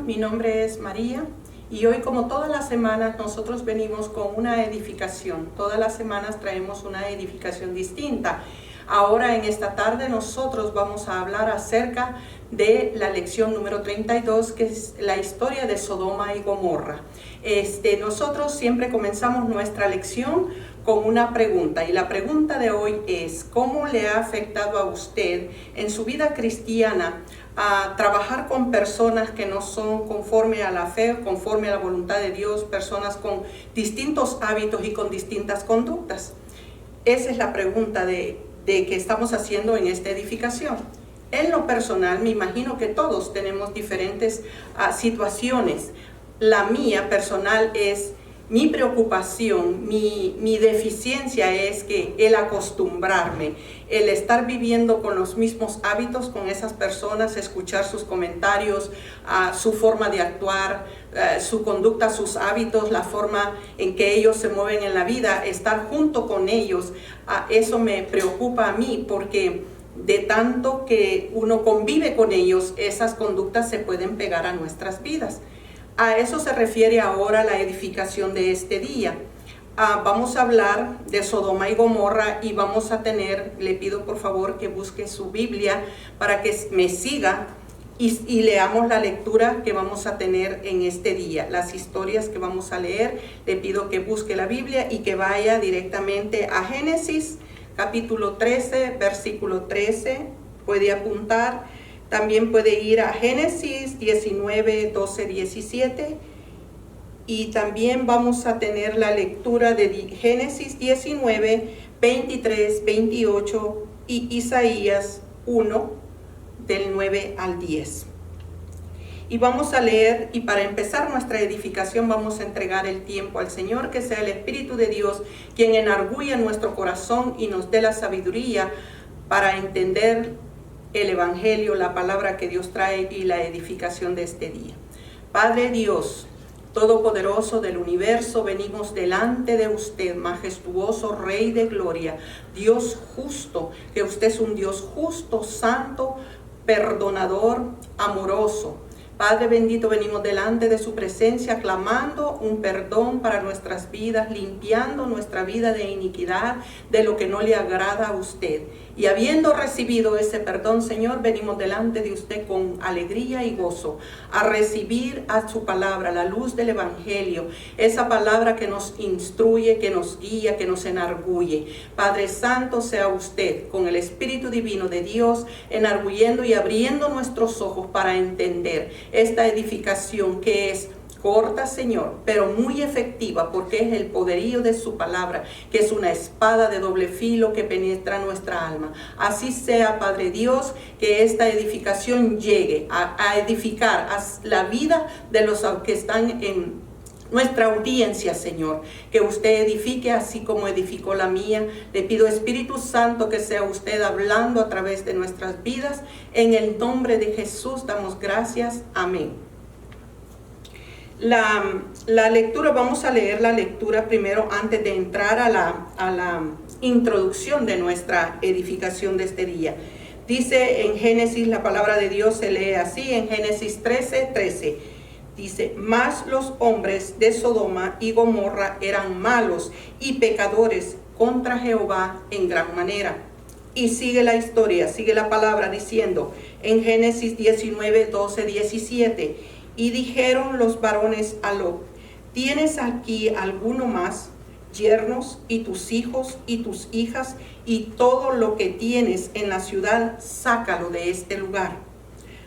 mi nombre es María y hoy, como todas las semanas, nosotros venimos con una edificación. Todas las semanas traemos una edificación distinta. Ahora en esta tarde nosotros vamos a hablar acerca de la lección número 32, que es la historia de Sodoma y Gomorra. Nosotros siempre comenzamos nuestra lección con una pregunta, y la pregunta de hoy es: ¿cómo le ha afectado a usted en su vida cristiana a trabajar con personas que no son conforme a la fe, conforme a la voluntad de Dios, personas con distintos hábitos y con distintas conductas? Esa es la pregunta de que estamos haciendo en esta edificación. En lo personal, me imagino que todos tenemos diferentes situaciones. La mía personal es mi preocupación, mi deficiencia es que el acostumbrarme, el estar viviendo con los mismos hábitos con esas personas, escuchar sus comentarios, su forma de actuar, su conducta, sus hábitos, la forma en que ellos se mueven en la vida, estar junto con ellos, eso me preocupa a mí, porque de tanto que uno convive con ellos, esas conductas se pueden pegar a nuestras vidas. A eso se refiere ahora la edificación de este día. Vamos a hablar de Sodoma y Gomorra y vamos a tener, le pido por favor que busque su Biblia para que me siga y leamos la lectura que vamos a tener en este día. Las historias que vamos a leer, le pido que busque la Biblia y que vaya directamente a Génesis capítulo 13, versículo 13, puede apuntar. También puede ir a Génesis 19, 12, 17. Y también vamos a tener la lectura de Génesis 19, 23, 28 y Isaías 1, del 9 al 10. Y vamos a leer, y para empezar nuestra edificación vamos a entregar el tiempo al Señor, que sea el Espíritu de Dios quien enargulle nuestro corazón y nos dé la sabiduría para entender el Evangelio, la palabra que Dios trae y la edificación de este día. Padre Dios, Todopoderoso del universo, venimos delante de usted, majestuoso Rey de gloria, Dios justo, que usted es un Dios justo, santo, perdonador, amoroso. Padre bendito, venimos delante de su presencia clamando un perdón para nuestras vidas, limpiando nuestra vida de iniquidad, de lo que no le agrada a usted. Y habiendo recibido ese perdón, Señor, venimos delante de usted con alegría y gozo, a recibir a su palabra, la luz del Evangelio, esa palabra que nos instruye, que nos guía, que nos enargulle. Padre Santo, sea usted con el Espíritu Divino de Dios, enargullendo y abriendo nuestros ojos para entender esta edificación que es corta, Señor, pero muy efectiva, porque es el poderío de su palabra, que es una espada de doble filo que penetra nuestra alma. Así sea, Padre Dios, que esta edificación llegue a edificar la vida de los que están en nuestra audiencia, Señor, que usted edifique así como edificó la mía. Le pido, Espíritu Santo, que sea usted hablando a través de nuestras vidas. En el nombre de Jesús damos gracias. Amén. La lectura, vamos a leer la lectura primero antes de entrar a la introducción de nuestra edificación de este día. Dice en Génesis, la palabra de Dios se lee así, en Génesis 13, 13. Dice: mas los hombres de Sodoma y Gomorra eran malos y pecadores contra Jehová en gran manera. Y sigue la historia, sigue la palabra diciendo en Génesis 19, 12, 17. Y dijeron los varones a Lot: ¿tienes aquí alguno más, yernos y tus hijos y tus hijas, y todo lo que tienes en la ciudad, sácalo de este lugar?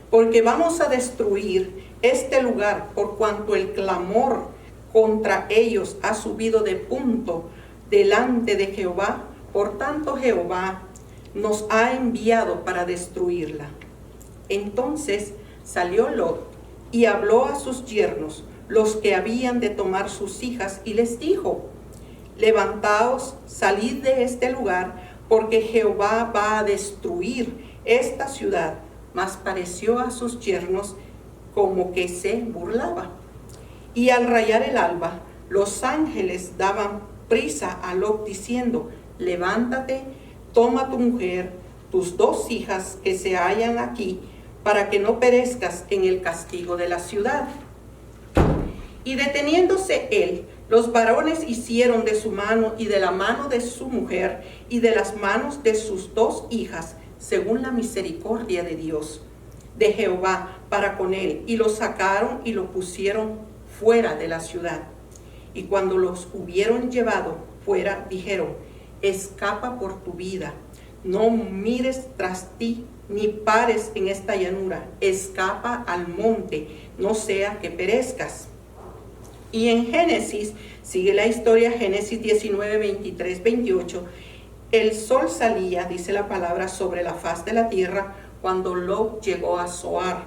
Porque vamos a destruir este lugar, por cuanto el clamor contra ellos ha subido de punto delante de Jehová. Por tanto Jehová nos ha enviado para destruirla. Entonces salió Lot y habló a sus yernos, los que habían de tomar sus hijas, y les dijo: levantaos, salid de este lugar, porque Jehová va a destruir esta ciudad. Mas pareció a sus yernos como que se burlaba. Y al rayar el alba, los ángeles daban prisa a Lot diciendo: levántate, toma tu mujer, tus 2 hijas que se hallan aquí, para que no perezcas en el castigo de la ciudad. Y deteniéndose él, los varones hicieron de su mano y de la mano de su mujer y de las manos de sus 2 hijas, según la misericordia de Dios, de Jehová, para con él, y los sacaron y los pusieron fuera de la ciudad. Y cuando los hubieron llevado fuera, dijeron: escapa por tu vida, no mires tras ti, ni pares en esta llanura, escapa al monte, no sea que perezcas. Y en Génesis, sigue la historia, Génesis 19, 23, 28, el sol salía, dice la palabra, sobre la faz de la tierra cuando Lot llegó a Zoar.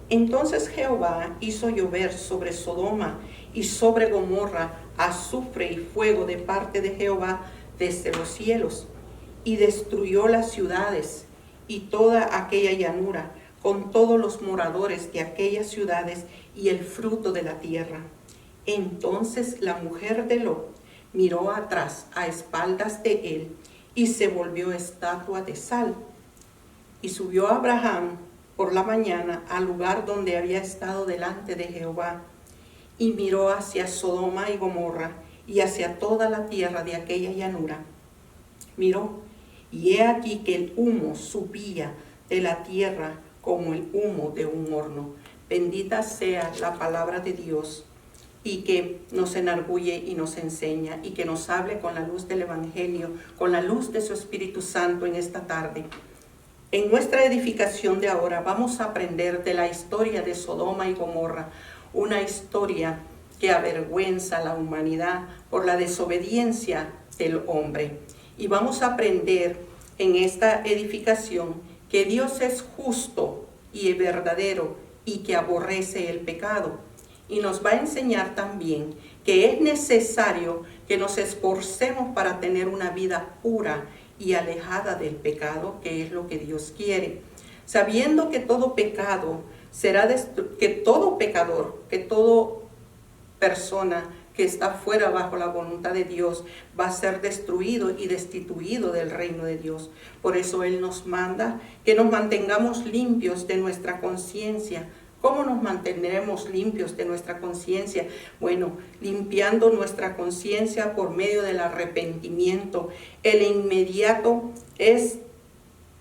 Entonces Jehová hizo llover sobre Sodoma y sobre Gomorra azufre y fuego de parte de Jehová desde los cielos, y destruyó las ciudades y toda aquella llanura, con todos los moradores de aquellas ciudades y el fruto de la tierra. Entonces la mujer de Lot miró atrás a espaldas de él y se volvió estatua de sal. Y subió Abraham por la mañana al lugar donde había estado delante de Jehová, y miró hacia Sodoma y Gomorra y hacia toda la tierra de aquella llanura. Miró, y he aquí que el humo subía de la tierra como el humo de un horno. Bendita sea la palabra de Dios, y que nos enargulle y nos enseña, y que nos hable con la luz del Evangelio, con la luz de su Espíritu Santo en esta tarde. En nuestra edificación de ahora vamos a aprender de la historia de Sodoma y Gomorra, una historia que avergüenza a la humanidad por la desobediencia del hombre. Y vamos a aprender en esta edificación que Dios es justo y verdadero y que aborrece el pecado. Y nos va a enseñar también que es necesario que nos esforcemos para tener una vida pura y alejada del pecado, que es lo que Dios quiere. Sabiendo que todo pecado que todo pecador, que toda persona que está fuera bajo la voluntad de Dios va a ser destruido y destituido del reino de Dios. Por eso Él nos manda que nos mantengamos limpios de nuestra conciencia. ¿Cómo nos mantendremos limpios de nuestra conciencia? Bueno, limpiando nuestra conciencia por medio del arrepentimiento. El inmediato es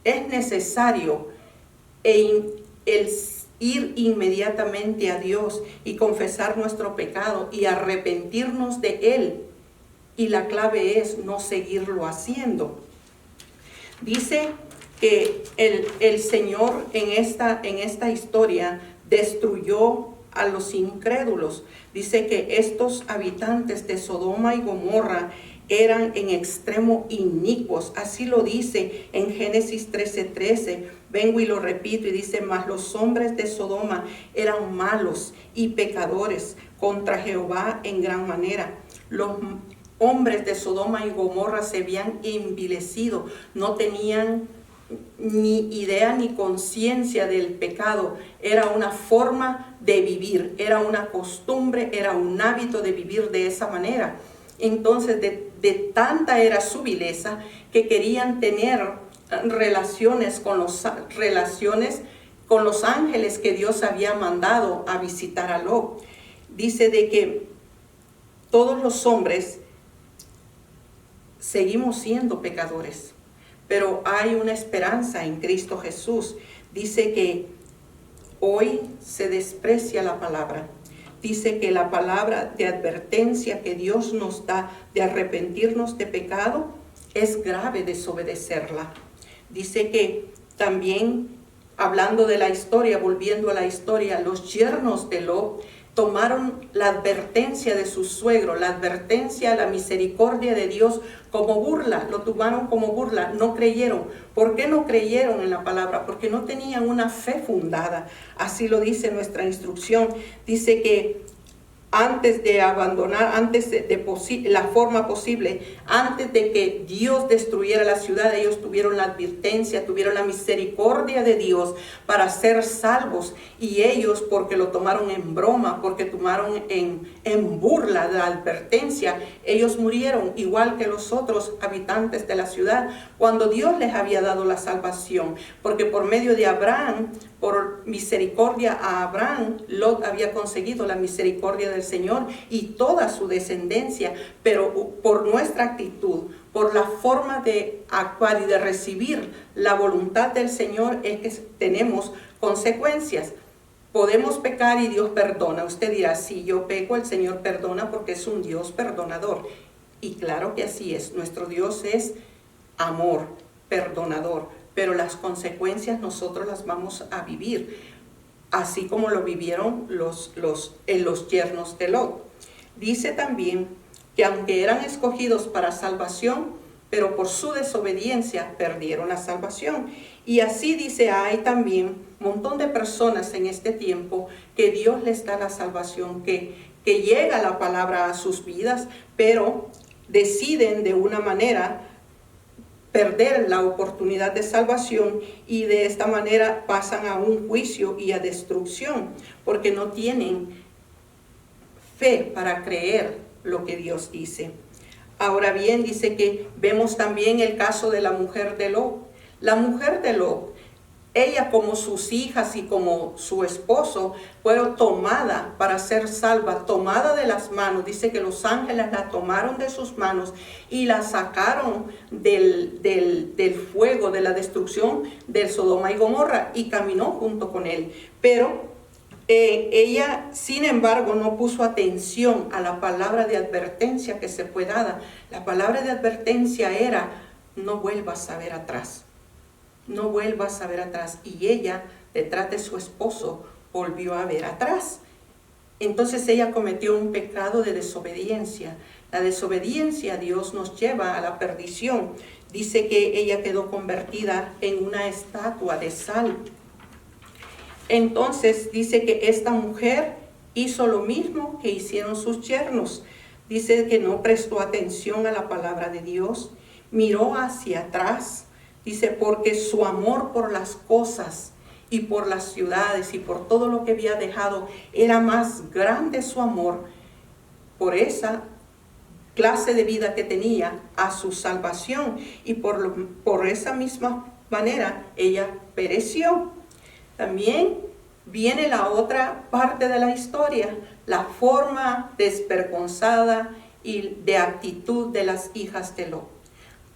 necesario el ir inmediatamente a Dios y confesar nuestro pecado y arrepentirnos de él. Y la clave es no seguirlo haciendo. Dice que el Señor en esta historia destruyó a los incrédulos. Dice que estos habitantes de Sodoma y Gomorra eran en extremo inicuos. Así lo dice en Génesis 13:13. Vengo y lo repito y dice: mas los hombres de Sodoma eran malos y pecadores contra Jehová en gran manera. Los hombres de Sodoma y Gomorra se habían envilecido, no tenían ni idea ni conciencia del pecado. Era una forma de vivir, era una costumbre, era un hábito de vivir de esa manera. Entonces de tanta era su vileza que querían tener relaciones con los ángeles que Dios había mandado a visitar a Lot. Dice de que todos los hombres seguimos siendo pecadores, pero hay una esperanza en Cristo Jesús. Dice que hoy se desprecia la palabra. Dice que la palabra de advertencia que Dios nos da de arrepentirnos de pecado es grave desobedecerla. Dice que también, hablando de la historia, volviendo a la historia, los yernos de Lot tomaron la advertencia de su suegro, la advertencia, la misericordia de Dios como burla, lo tomaron como burla, no creyeron. ¿Por qué no creyeron en la palabra? Porque no tenían una fe fundada. Así lo dice nuestra instrucción. Dice que antes de abandonar, la forma posible, antes de que Dios destruyera la ciudad, ellos tuvieron la advertencia, tuvieron la misericordia de Dios para ser salvos. Y ellos, porque lo tomaron en broma, porque tomaron en burla la advertencia, ellos murieron igual que los otros habitantes de la ciudad, cuando Dios les había dado la salvación. Porque por medio de Abraham por misericordia a Abraham, Lot había conseguido la misericordia del Señor y toda su descendencia, pero por nuestra actitud, por la forma de actuar y de recibir la voluntad del Señor, es que tenemos consecuencias. Podemos pecar y Dios perdona. Usted dirá, si yo peco, el Señor perdona porque es un Dios perdonador. Y claro que así es. Nuestro Dios es amor, perdonador. Pero las consecuencias nosotros las vamos a vivir, así como lo vivieron los yernos de Lot. Dice también que aunque eran escogidos para salvación, pero por su desobediencia perdieron la salvación. Y así dice, hay también un montón de personas en este tiempo que Dios les da la salvación, que llega la palabra a sus vidas, pero deciden de una manera perder la oportunidad de salvación y de esta manera pasan a un juicio y a destrucción, porque no tienen fe para creer lo que Dios dice. Ahora bien, dice que vemos también el caso de la mujer de Lot. La mujer de Lot, ella como sus hijas y como su esposo, fueron tomadas para ser salvas, tomada de las manos. Dice que los ángeles la tomaron de sus manos y la sacaron del fuego, de la destrucción del Sodoma y Gomorra, y caminó junto con él. Pero ella, sin embargo, no puso atención a la palabra de advertencia que se fue dada. La palabra de advertencia era, no vuelvas a ver atrás. No vuelvas a ver atrás. Y ella, detrás de su esposo, volvió a ver atrás. Entonces ella cometió un pecado de desobediencia. La desobediencia a Dios nos lleva a la perdición. Dice que ella quedó convertida en una estatua de sal. Entonces dice que esta mujer hizo lo mismo que hicieron sus yernos. Dice que no prestó atención a la palabra de Dios, miró hacia atrás. Dice, porque su amor por las cosas y por las ciudades y por todo lo que había dejado, era más grande su amor por esa clase de vida que tenía a su salvación. Y por esa misma manera ella pereció. También viene la otra parte de la historia, la forma desvergonzada y de actitud de las hijas de Lot.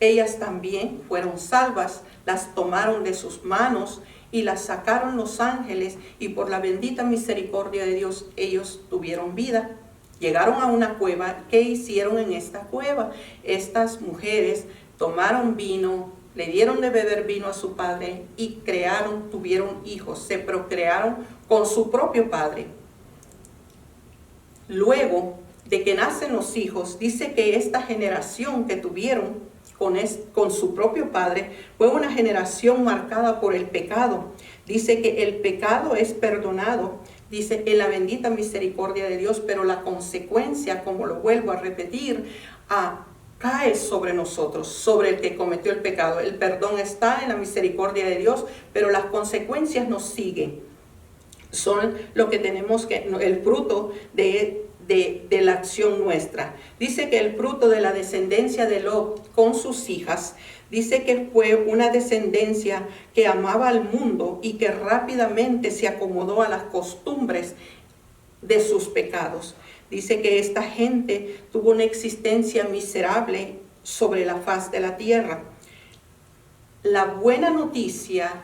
Ellas también fueron salvas, las tomaron de sus manos y las sacaron los ángeles, y por la bendita misericordia de Dios ellos tuvieron vida. Llegaron a una cueva. ¿Qué hicieron en esta cueva? Estas mujeres tomaron vino, le dieron de beber vino a su padre y tuvieron hijos, se procrearon con su propio padre. Luego de que nacen los hijos, dice que esta generación que tuvieron con su propio padre fue una generación marcada por el pecado. Dice que el pecado es perdonado, dice, en la bendita misericordia de Dios, pero la consecuencia, como lo vuelvo a repetir, cae sobre nosotros, sobre el que cometió el pecado. El perdón está en la misericordia de Dios, pero las consecuencias nos siguen. Son lo que tenemos el fruto de la acción nuestra. Dice que el fruto de la descendencia de Lot con sus hijas, dice que fue una descendencia que amaba al mundo y que rápidamente se acomodó a las costumbres de sus pecados. Dice que esta gente tuvo una existencia miserable sobre la faz de la tierra. La buena noticia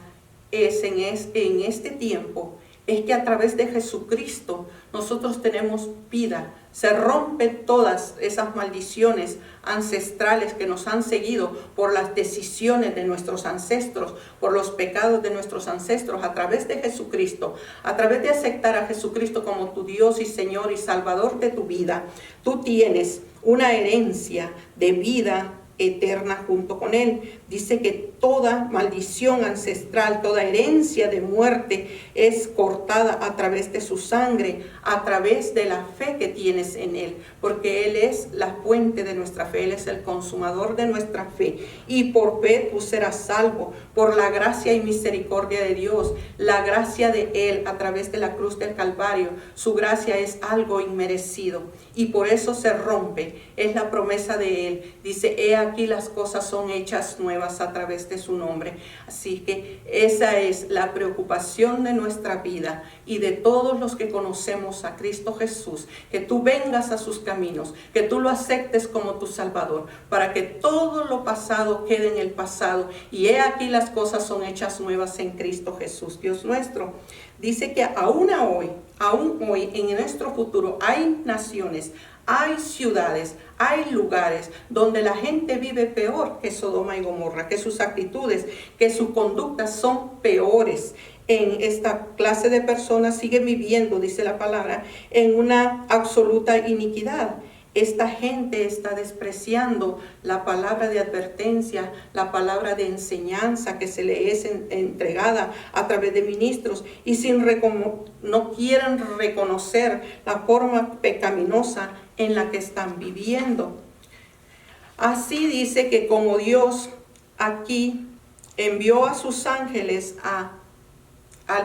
es en este tiempo es que a través de Jesucristo nosotros tenemos vida. Se rompen todas esas maldiciones ancestrales que nos han seguido por las decisiones de nuestros ancestros, por los pecados de nuestros ancestros. A través de Jesucristo, a través de aceptar a Jesucristo como tu Dios y Señor y Salvador de tu vida, tú tienes una herencia de vida eterna junto con Él. Dice que toda maldición ancestral, toda herencia de muerte es cortada a través de su sangre, a través de la fe que tienes en Él, porque Él es la fuente de nuestra fe, Él es el consumador de nuestra fe, y por fe tú serás salvo, por la gracia y misericordia de Dios, la gracia de Él a través de la cruz del Calvario. Su gracia es algo inmerecido y por eso se rompe, es la promesa de Él. Dice, he aquí las cosas son hechas nuevas a través de su nombre. Así que esa es la preocupación de nuestra vida y de todos los que conocemos a Cristo Jesús, que tú vengas a sus caminos, que tú lo aceptes como tu Salvador, para que todo lo pasado quede en el pasado. Y he aquí las cosas son hechas nuevas en Cristo Jesús, Dios nuestro. Dice que aún hoy en nuestro futuro hay naciones, hay ciudades, hay lugares donde la gente vive peor que Sodoma y Gomorra, que sus actitudes, que sus conductas son peores. En esta clase de personas sigue viviendo, dice la palabra, en una absoluta iniquidad. Esta gente está despreciando la palabra de advertencia, la palabra de enseñanza que se le es entregada a través de ministros y no quieren reconocer la forma pecaminosa en la que están viviendo. Así dice que como Dios aquí envió a sus ángeles a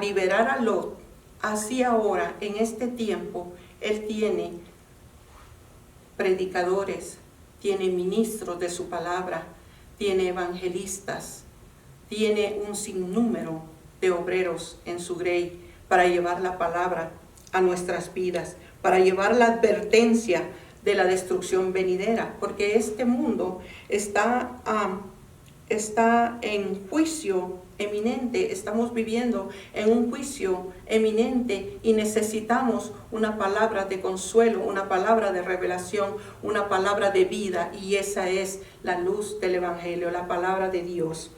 liberar a Lot, así ahora en este tiempo Él tiene predicadores, tiene ministros de su palabra, tiene evangelistas, tiene un sinnúmero de obreros en su grey para llevar la palabra a nuestras vidas, para llevar la advertencia de la destrucción venidera, porque este mundo está en juicio eminente, estamos viviendo en un juicio eminente y necesitamos una palabra de consuelo, una palabra de revelación, una palabra de vida, y esa es la luz del Evangelio, la palabra de Dios.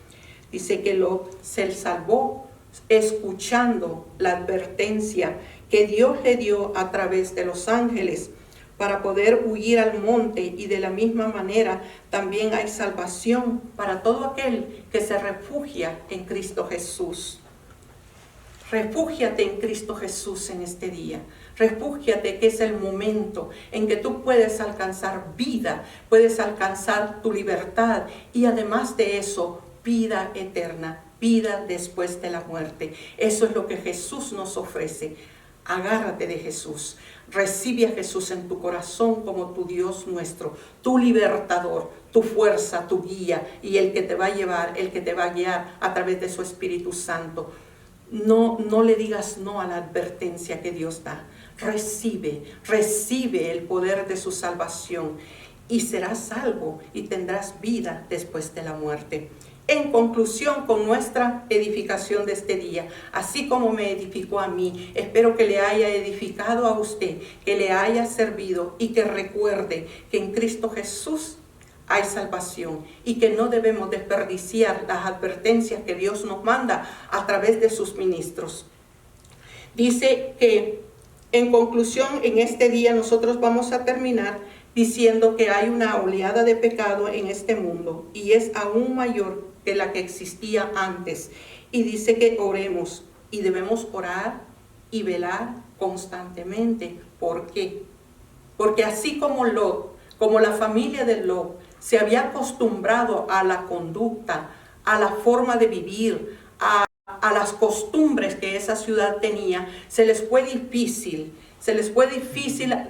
Dice que Lot se salvó escuchando la advertencia que Dios le dio a través de los ángeles para poder huir al monte, y de la misma manera también hay salvación para todo aquel que se refugia en Cristo Jesús. Refúgiate en Cristo Jesús en este día. Refúgiate, que es el momento en que tú puedes alcanzar vida, puedes alcanzar tu libertad y además de eso, vida eterna, vida después de la muerte. Eso es lo que Jesús nos ofrece. Agárrate de Jesús, recibe a Jesús en tu corazón como tu Dios nuestro, tu libertador, tu fuerza, tu guía, y el que te va a llevar, el que te va a guiar a través de su Espíritu Santo. No le digas no a la advertencia que Dios da. Recibe el poder de su salvación y serás salvo y tendrás vida después de la muerte. En conclusión, con nuestra edificación de este día, así como me edificó a mí, espero que le haya edificado a usted, que le haya servido y que recuerde que en Cristo Jesús hay salvación y que no debemos desperdiciar las advertencias que Dios nos manda a través de sus ministros. Dice que en conclusión, en este día nosotros vamos a terminar diciendo que hay una oleada de pecado en este mundo y es aún mayor que la que existía antes. Y dice que oremos y debemos orar y velar constantemente. ¿Por qué? Porque así como Lot, como la familia de Lot, se había acostumbrado a la conducta, a la forma de vivir, a las costumbres que esa ciudad tenía, se les fue difícil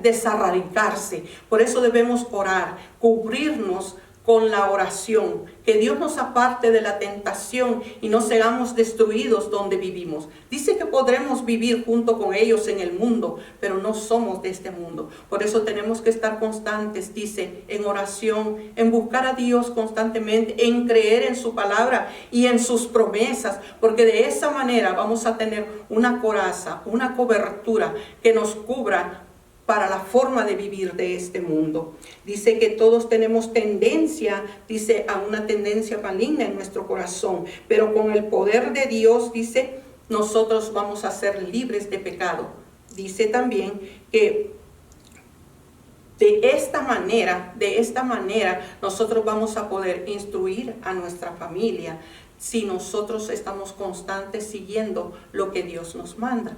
desarraigarse. Por eso debemos orar, cubrirnos con la oración, que Dios nos aparte de la tentación y no seamos destruidos donde vivimos. Dice que podremos vivir junto con ellos en el mundo, pero no somos de este mundo. Por eso tenemos que estar constantes, dice, en oración, en buscar a Dios constantemente, en creer en su palabra y en sus promesas, porque de esa manera vamos a tener una coraza, una cobertura que nos cubra para la forma de vivir de este mundo. Dice que todos tenemos tendencia, dice, a una tendencia maligna en nuestro corazón, pero con el poder de Dios, dice, nosotros vamos a ser libres de pecado. Dice también que de esta manera, nosotros vamos a poder instruir a nuestra familia si nosotros estamos constantes siguiendo lo que Dios nos manda.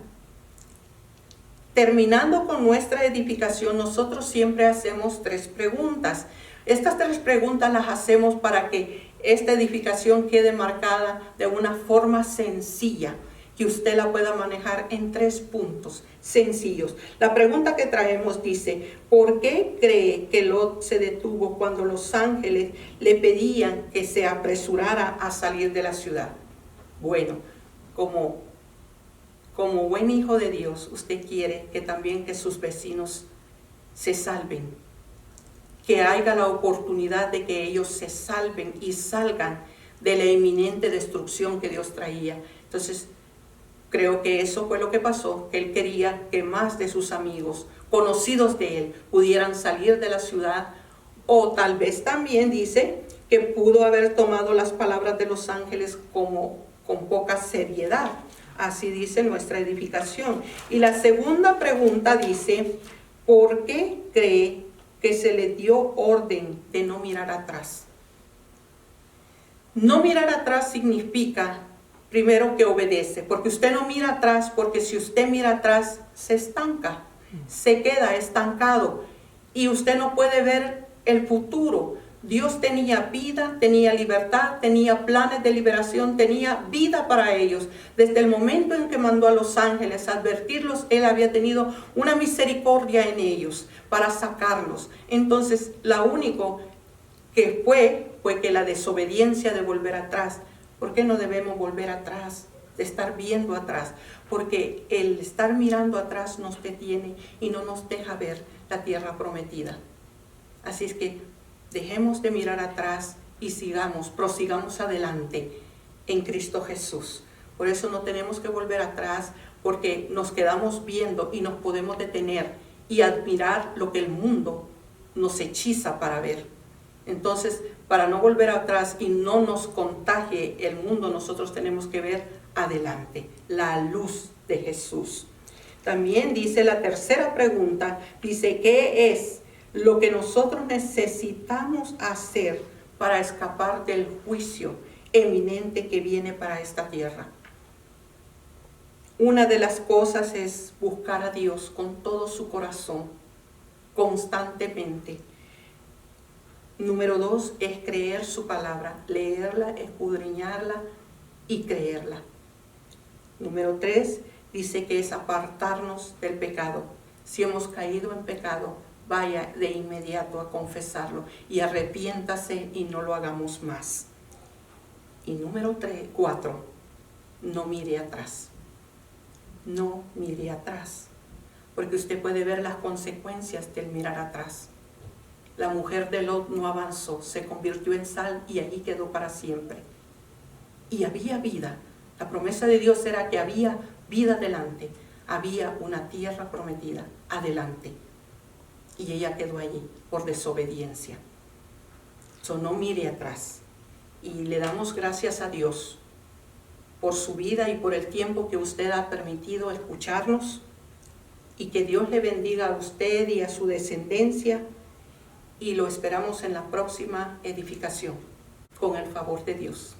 Terminando con nuestra edificación, nosotros siempre hacemos 3 preguntas. Estas 3 preguntas las hacemos para que esta edificación quede marcada de una forma sencilla, que usted la pueda manejar en 3 puntos sencillos. La pregunta que traemos dice, ¿por qué cree que Lot se detuvo cuando los ángeles le pedían que se apresurara a salir de la ciudad? Bueno, como buen hijo de Dios, usted quiere que también que sus vecinos se salven, que haya la oportunidad de que ellos se salven y salgan de la inminente destrucción que Dios traía. Entonces, creo que eso fue lo que pasó, que él quería que más de sus amigos, conocidos de él, pudieran salir de la ciudad, o tal vez también dice que pudo haber tomado las palabras de los ángeles con poca seriedad. Así dice nuestra edificación. Y la segunda pregunta dice, ¿por qué cree que se le dio orden de no mirar atrás? No mirar atrás significa, primero, que obedece, porque usted no mira atrás, porque si usted mira atrás, se estanca, se queda estancado y usted no puede ver el futuro. Dios tenía vida, tenía libertad, tenía planes de liberación, tenía vida para ellos. Desde el momento en que mandó a los ángeles a advertirlos, Él había tenido una misericordia en ellos para sacarlos. Entonces, lo único que fue que la desobediencia de volver atrás. ¿Por qué no debemos volver atrás? De estar viendo atrás. Porque el estar mirando atrás nos detiene y no nos deja ver la tierra prometida. Así es que dejemos de mirar atrás y prosigamos adelante en Cristo Jesús. Por eso no tenemos que volver atrás, porque nos quedamos viendo y nos podemos detener y admirar lo que el mundo nos hechiza para ver. Entonces, para no volver atrás y no nos contagie el mundo, nosotros tenemos que ver adelante, la luz de Jesús. También dice la tercera pregunta, dice, ¿qué es lo que nosotros necesitamos hacer para escapar del juicio eminente que viene para esta tierra? Una de las cosas es buscar a Dios con todo su corazón, constantemente. Número 2 es creer su palabra, leerla, escudriñarla y creerla. Número 3 dice que es apartarnos del pecado. Si hemos caído en pecado, vaya de inmediato a confesarlo y arrepiéntase y no lo hagamos más. Y número 4, no mire atrás. No mire atrás, porque usted puede ver las consecuencias del mirar atrás. La mujer de Lot no avanzó, se convirtió en sal y allí quedó para siempre. Y había vida. La promesa de Dios era que había vida adelante. Había una tierra prometida adelante. Y ella quedó allí por desobediencia. No mire atrás. Y le damos gracias a Dios por su vida y por el tiempo que usted ha permitido escucharnos. Y que Dios le bendiga a usted y a su descendencia. Y lo esperamos en la próxima edificación, con el favor de Dios.